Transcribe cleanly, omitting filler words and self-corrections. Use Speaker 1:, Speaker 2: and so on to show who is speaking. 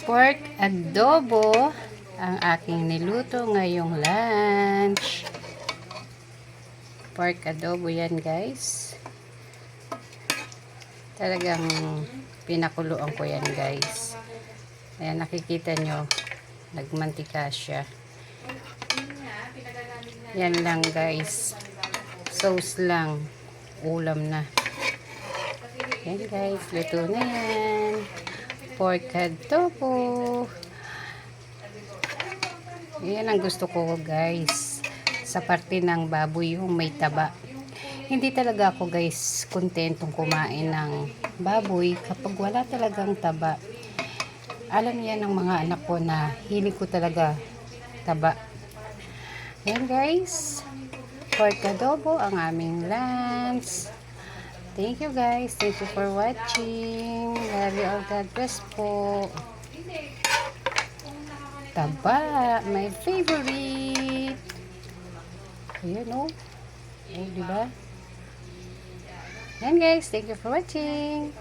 Speaker 1: Pork adobo ang aking niluto ngayong lunch. Pork adobo yan, guys. Talagang pinakuluan ko yan, guys. Ayan, nakikita nyo, nagmantika siya. Yan lang, guys. Sauce lang. Ulam na. Yan, guys. Luto na yan. Pork adobo. Yan ang gusto ko, guys. Sa parte ng baboy, yung may taba. Hindi talaga ako, guys, kontentong kumain ng baboy kapag wala talagang taba. Alam yan ng mga anak ko na hilig ko talaga taba. Yan, guys. Pork adobo ang aming lunch. Thank you, guys. Thank you for watching. Love you all. God bless po. Taba, my favorite. Ayan, oh. Oh, diba? Yan, guys. Thank you for watching.